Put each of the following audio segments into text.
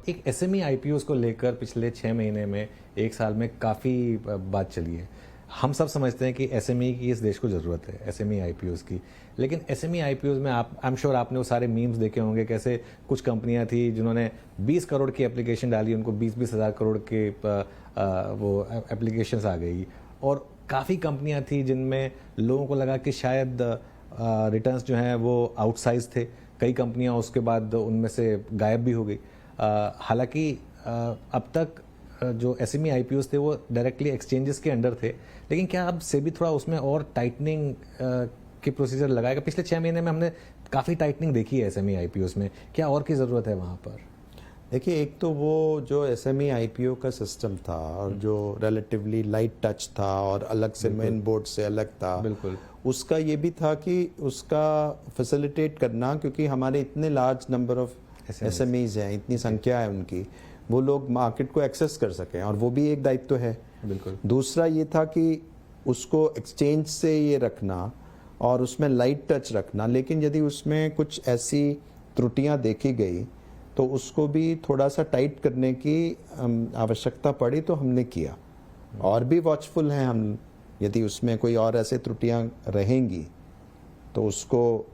एक SME IPOs को लेकर पिछले 6 महीने में 1 साल में काफ़ी बात चली है। हम सब समझते हैं कि एसएमई की इस देश को ज़रूरत है, एसएमई आईपीओस की। लेकिन एसएमई आईपीओस में आई एम श्योर आपने वो सारे मीम्स देखे होंगे, कैसे कुछ कंपनियां थी जिन्होंने 20 करोड़ की एप्लीकेशन डाली, उनको 20-20 हज़ार करोड़ के वो एप्लीकेशंस आ गई। और काफ़ी कंपनियां थी जिनमें लोगों को लगा कि शायद रिटर्न्स जो हैं वो आउटसाइज थे। कई कंपनियां उसके बाद उनमें से गायब भी हो गई। हालांकि अब तक जो एसएमई आईपीओस थे वो डायरेक्टली एक्सचेंजेस के अंडर थे, लेकिन क्या अब सेबी थोड़ा उसमें और टाइटनिंग के प्रोसीजर लगाएगा? पिछले 6 महीने में हमने काफ़ी टाइटनिंग देखी है एसएमई आईपीओस में, क्या और की ज़रूरत है वहाँ पर? देखिए, एक तो वो जो एसएमई आईपीओ का सिस्टम था और जो रिलेटिवली लाइट टच था और अलग से मेन बोर्ड से अलग था, बिल्कुल, उसका ये भी था कि उसका फैसिलिटेट करना, क्योंकि हमारे इतने लार्ज नंबर ऑफ एसएमईज हैं, इतनी संख्या है उनकी, वो लोग मार्केट को एक्सेस कर सकें, और वो भी एक दायित्व है। बिल्कुल। दूसरा ये था कि उसको एक्सचेंज से ये रखना और उसमें लाइट टच रखना, लेकिन यदि उसमें कुछ ऐसी त्रुटियां देखी गई तो उसको भी थोड़ा सा टाइट करने की आवश्यकता पड़ी, तो हमने किया। और भी वॉचफुल हैं हम, यदि उसमें कोई और ऐसे त्रुटियां रहेंगी तो उसको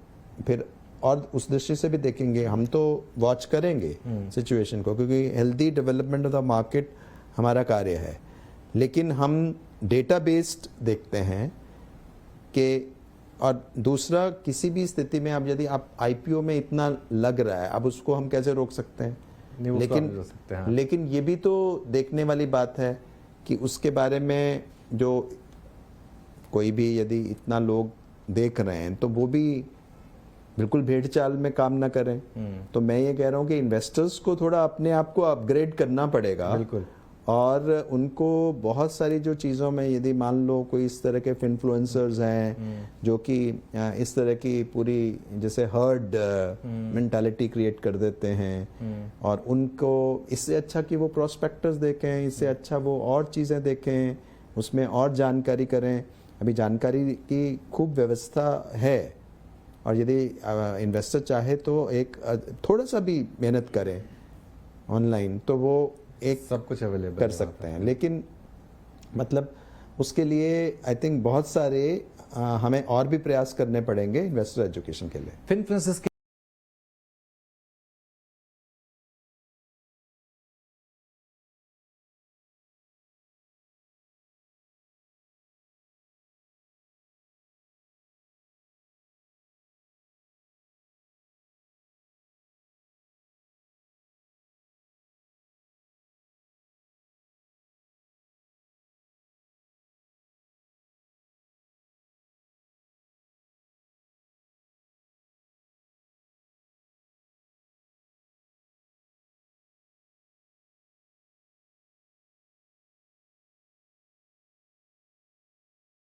फिर और उस दृष्टि से भी देखेंगे। हम तो वॉच करेंगे सिचुएशन को, क्योंकि healthy development of the market हमारा कार्य है। लेकिन हम डेटा बेस्ड देखते हैं कि, और दूसरा, किसी भी स्थिति में अब यदि आप आईपीओ में इतना लग रहा है, अब उसको हम कैसे रोक सकते हैं? लेकिन ये भी तो देखने वाली बात है कि उसके बारे में जो कोई भी यदि इतना लोग देख रहे हैं तो वो भी बिल्कुल भेड़ चाल में काम ना करें। तो मैं ये कह रहा हूँ कि इन्वेस्टर्स को थोड़ा अपने आप को अपग्रेड करना पड़ेगा। बिल्कुल। और उनको बहुत सारी जो चीज़ों में, यदि मान लो कोई इस तरह के इन्फ्लुएंसर्स हैं जो कि इस तरह की पूरी जैसे हर्ड मेंटालिटी क्रिएट कर देते हैं, और उनको इससे अच्छा कि वो प्रोस्पेक्टस देखें, इससे अच्छा वो और चीज़ें देखें, उसमें और जानकारी करें। अभी जानकारी की खूब व्यवस्था है, और यदि इन्वेस्टर चाहे तो एक थोड़ा सा भी मेहनत करें ऑनलाइन, तो वो एक सब कुछ अवेलेबल कर सकते हैं। लेकिन मतलब उसके लिए आई थिंक बहुत सारे हमें और भी प्रयास करने पड़ेंगे इन्वेस्टर एजुकेशन के लिए। फिनफ्रांसिस